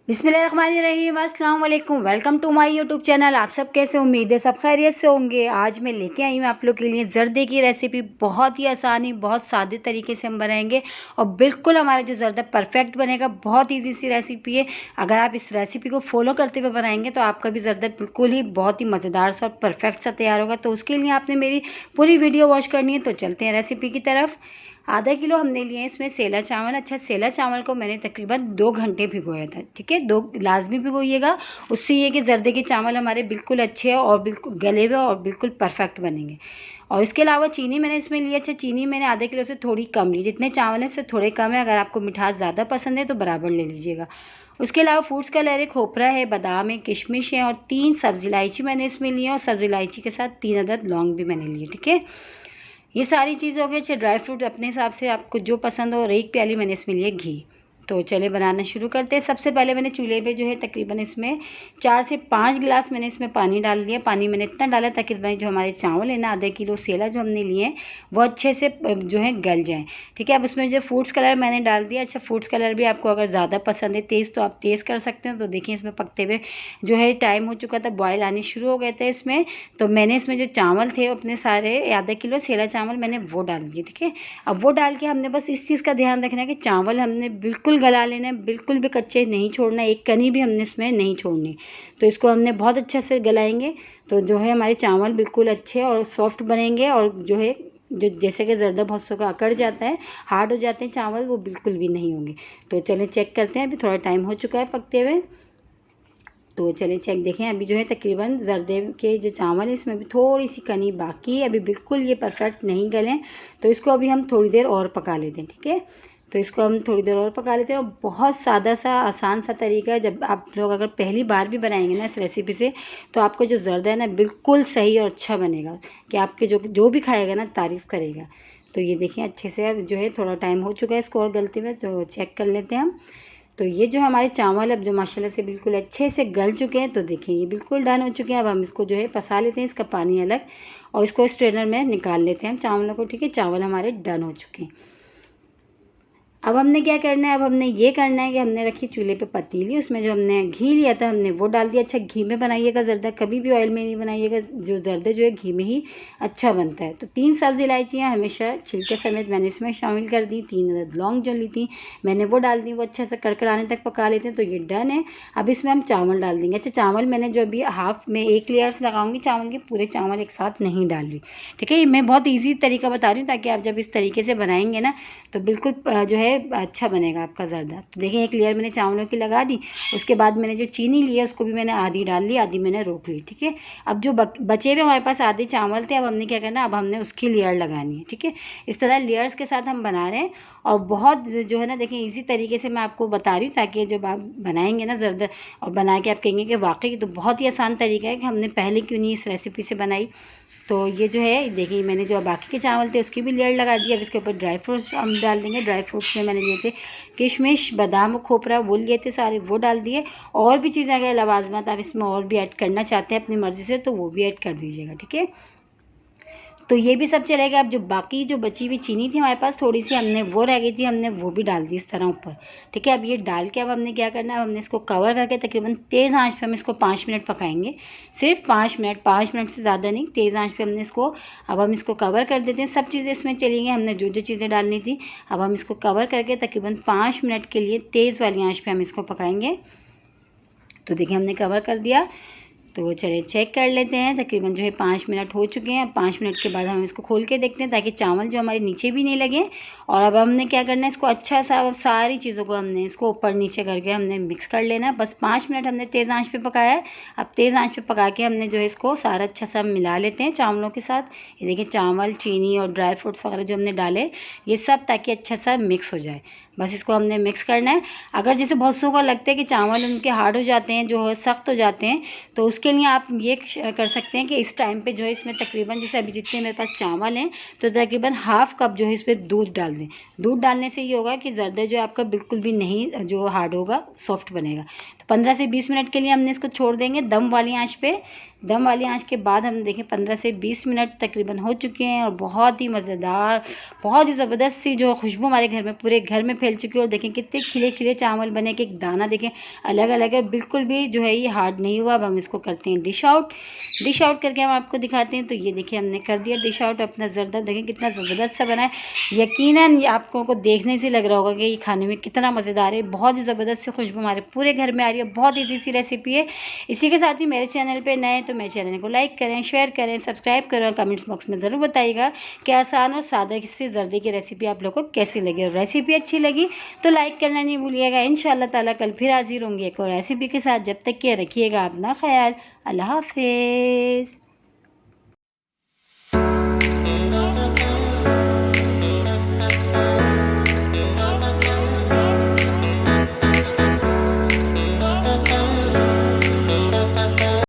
बिस्मिल्लाहिर्रहमानिर्रहीम, अस्सलाम वालेकुम। Welcome to my YouTube channel. आप सब कैसे, उम्मीद है सब खैरियत से होंगे। आज मैं लेके आई हूँ आप लोग के लिए जर्दे की रेसिपी। बहुत ही आसानी, बहुत सादे तरीके से हम बनाएंगे और बिल्कुल हमारा जो जर्दा परफेक्ट बनेगा। बहुत ईजी सी रेसिपी है। अगर आप इस रेसिपी को फॉलो करते हुए बनाएंगे तो आपका भी जर्दा बिल्कुल ही बहुत ही मज़ेदार सा और परफेक्ट सा तैयार होगा। तो उसके लिए आपने मेरी पूरी वीडियो वॉच करनी है। तो चलते हैं रेसिपी की तरफ। आधा किलो हमने लिए हैं इसमें सेला चावल। अच्छा, सेला चावल को मैंने तकरीबन 2 घंटे भिगोया था। ठीक है, 2 लाजमी भिगोइएगा। उससे ये कि जर्दे के चावल हमारे बिल्कुल अच्छे और बिल्कुल गले हुए और बिल्कुल परफेक्ट बनेंगे। और इसके अलावा चीनी मैंने इसमें ली। अच्छा, चीनी मैंने आधे किलो से थोड़ी कम ली। जितने चावल हैं उससे थोड़े कम है। अगर आपको मिठास ज़्यादा पसंद है तो बराबर ले लीजिएगा। उसके अलावा फूड्स कलर है, खोपरा है, बादाम है, किशमिश है और 3 सब्ज़ी इलायची मैंने इसमें ली है। और सब्ज़ी इलायची के साथ 3 अदद लौंग भी मैंने लिए। ठीक है, ये सारी चीज़ हो गई। अच्छे ड्राई फ्रूट अपने हिसाब से आपको जो पसंद हो। और 1 प्याली मैंने इसमें लिए घी। तो चले बनाना शुरू करते हैं। सबसे पहले मैंने चूल्हे पे जो है तकरीबन इसमें 4 से 5 गिलास मैंने इसमें पानी डाल दिया। पानी मैंने इतना डाला ताकि जो हमारे चावल है ना, आधे किलो सेला जो हमने लिए हैं वो अच्छे से जो है गल जाएँ। ठीक है, अब उसमें जो फूड्स कलर मैंने डाल दिया। अच्छा, फूड्स कलर भी आपको अगर ज़्यादा पसंद है तेज़ तो आप तेज़ कर सकते हैं। तो देखिए इसमें पकते हुए जो है टाइम हो चुका था, बॉयल आने शुरू हो गए थे इसमें। तो मैंने इसमें जो चावल थे अपने सारे आधा किलो सेला चावल मैंने वो डाल दिए। ठीक है, अब वो डाल के हमने बस इस चीज़ का ध्यान रखना है कि चावल हमने बिल्कुल गला लेना है, बिल्कुल भी कच्चे नहीं छोड़ना, एक कनी भी हमने इसमें नहीं छोड़नी। तो इसको हमने बहुत अच्छे से गलाएंगे तो जो है हमारे चावल बिल्कुल अच्छे और सॉफ्ट बनेंगे। और जो है जो जैसे कि जर्दा बहुत सौ का अकड़ जाता है, हार्ड हो जाते हैं चावल, वो बिल्कुल भी नहीं होंगे। तो चलें चेक करते हैं। अभी थोड़ा टाइम हो चुका है पकते हुए। तो चलिए चेक देखें। अभी जो है तकरीबन जर्दे के जो चावल है इसमें भी थोड़ी सी कनी बाकी है। अभी बिल्कुल ये परफेक्ट नहीं गले, तो इसको अभी हम थोड़ी देर और पका लेते हैं। ठीक है, तो इसको हम थोड़ी देर और पका लेते हैं। और बहुत सादा सा आसान सा तरीका है। जब आप लोग अगर पहली बार भी बनाएंगे ना इस रेसिपी से, तो आपका जो जर्दा है ना बिल्कुल सही और अच्छा बनेगा कि आपके जो भी खाएगा ना तारीफ़ करेगा। तो ये देखें अच्छे से अब जो है थोड़ा टाइम हो चुका है इसको और गलते हुए, तो चेक कर लेते हैं हम। तो ये जो हमारे चावल अब जो माशाल्लाह से बिल्कुल अच्छे से गल चुके हैं, तो देखिए ये बिल्कुल डन हो चुके हैं। अब हम इसको जो है पसा लेते हैं, इसका पानी अलग, और इसको स्ट्रेनर में निकाल लेते हैं हम चावलों को। ठीक है, चावल हमारे डन हो चुके हैं। अब हमने क्या करना है, अब हमने ये करना है कि हमने रखी चूल्हे पे पतीली, उसमें जो हमने घी लिया था हमने वो डाल दिया। अच्छा, घी में बनाइएगा जर्दा, कभी भी ऑयल में नहीं बनाइएगा। जो जर्दा जो है घी में ही अच्छा बनता है। तो 3 सब्ज़ी इलायचियाँ हमेशा छिलके समेत मैंने इसमें शामिल कर दी। 3 अदद लौंग जो ली थी मैंने वो डाल दी। वो अच्छा से कड़कड़ाने तक पका लेते हैं। तो ये डन है। अब इसमें हम चावल डाल देंगे। अच्छा, चावल मैंने जो अभी हाफ में 1 लेयर्स लगाऊंगी चावल के, पूरे चावल एक साथ नहीं डाल रही। ठीक है, ये मैं बहुत ईजी तरीका बता रही हूँ ताकि आप जब इस तरीके से बनाएंगे ना तो बिल्कुल जो है अच्छा बनेगा आपका जर्दा। तो देखिए एक लेयर मैंने चावलों की लगा दी। उसके बाद मैंने जो चीनी ली है उसको भी मैंने आधी डाल ली, आधी मैंने रोक ली। ठीक है, अब जो बचे हुए हमारे पास आधे चावल थे, अब हमने क्या करना है, अब हमने उसकी लेयर लगानी है। ठीक है, इस तरह लेयर्स के साथ हम बना रहे हैं। और बहुत जो है ना देखिए इसी तरीके से मैं आपको बता रही हूँ ताकि जब आप बनाएंगे ना जर्दा और बना के आप कहेंगे कि वाकई तो बहुत ही आसान तरीका है कि हमने पहले क्यों नहीं इस रेसिपी से बनाई। तो ये जो है देखिए मैंने जो बाकी के चावल थे उसकी भी लेयर लगा दी। अब इसके ऊपर ड्राई फ्रूट्स हम डाल देंगे। ड्राई फ्रूट्स में मैंने लिए थे किशमिश, बादाम, खोपरा, वो लिए थे सारे, वो डाल दिए। और भी चीज़ें अगर लवाजमत आप इसमें और भी ऐड करना चाहते हैं अपनी मर्ज़ी से तो वो भी ऐड कर दीजिएगा। ठीक है, तो ये भी सब चलेगा। अब जो बाकी जो बची हुई चीनी थी हमारे पास थोड़ी सी, हमने वो रह गई थी, हमने वो भी डाल दी इस तरह ऊपर। ठीक है, अब ये डाल के अब हमने क्या करना है, अब हमने इसको कवर करके तकरीबन तेज़ आंच पे हम इसको 5 मिनट पकाएंगे। सिर्फ 5 मिनट, 5 मिनट से ज़्यादा नहीं, तेज़ आंच पे हमने इसको, अब हम इसको कवर कर देते हैं। सब चीज़ें इसमें चलेंगी, हमने जो जो चीज़ें डालनी थी। अब हम इसको कवर करके तकरीबन 5 मिनट के लिए तेज़ वाली आँच पर हम इसको पकाएंगे। तो देखिए हमने कवर कर दिया। तो चलिए चेक कर लेते हैं। तकरीबन जो है 5 मिनट हो चुके हैं। 5 मिनट के बाद हम इसको खोल के देखते हैं ताकि चावल जो हमारे नीचे भी नहीं लगे। और अब हमने क्या करना है, इसको अच्छा सा सारी चीज़ों को हमने इसको ऊपर नीचे करके हमने मिक्स कर लेना है। बस 5 मिनट हमने तेज़ आंच पे पकाया है। अब तेज़ आंच पे पका के हमने जो है इसको सारा अच्छा सा मिला लेते हैं चावलों के साथ। ये देखिए चावल, चीनी और ड्राई फ्रूट्स वगैरह जो हमने डाले ये सब, ताकि अच्छा सा मिक्स हो जाए। बस इसको हमने मिक्स करना है। अगर जैसे बहुत सौ को लगता है कि चावल उनके हार्ड हो जाते हैं, जो है सख्त हो जाते हैं, तो उसके लिए आप ये कर सकते हैं कि इस टाइम पे जो है इसमें तकरीबन जैसे अभी जितने मेरे पास चावल हैं तो तकरीबन हाफ़ कप जो है इसमें दूध डाल दें। दूध डालने से ये होगा कि जर्दा जो है आपका बिल्कुल भी नहीं जो हार्ड होगा, सॉफ्ट बनेगा। तो 15 से 20 मिनट के लिए हमने इसको छोड़ देंगे दम वाली आँच पे। दम वाली आँच के बाद हम देखें 15 से 20 मिनट तकरीबन हो चुके हैं और बहुत ही मज़ेदार, बहुत ही ज़बरदस्त सी जो खुशबू हमारे घर में पूरे घर में फैल चुकी है और देखें कितने खिले खिले चावल बने कि एक दाना देखें अलग अलग है, बिल्कुल भी जो है ये हार्ड नहीं हुआ। अब हम इसको करते हैं डिश आउट करके हम आपको दिखाते हैं। तो ये देखिए हमने कर दिया डिश आउट अपना ज़रदा, देखें कितना ज़बरदस्त सा बना है। यकीनन ये आपको को देखने से लग रहा होगा कि ये खाने में कितना मज़ेदार है। बहुत ही ज़बरदस्त सी खुशबू हमारे पूरे घर में आ रही है। बहुत ईजी सी रेसिपी है। इसी के साथ ही मेरे चैनल पे नए तो मेरे चैनल को लाइक करें, शेयर करें, सब्सक्राइब करें और कमेंट्स बॉक्स में ज़रूर बताइएगा कि आसान और सादा से ज़र्दे की रेसिपी आप लोगों को कैसी लगी। और रेसिपी अच्छी लगी तो लाइक करना नहीं भूलिएगा। इंशाअल्लाह ताला कल फिर हाजिर होंगे एक और रेसिपी के साथ। जब तक के रखिएगा अपना ख्याल। अल्लाह हाफिज़।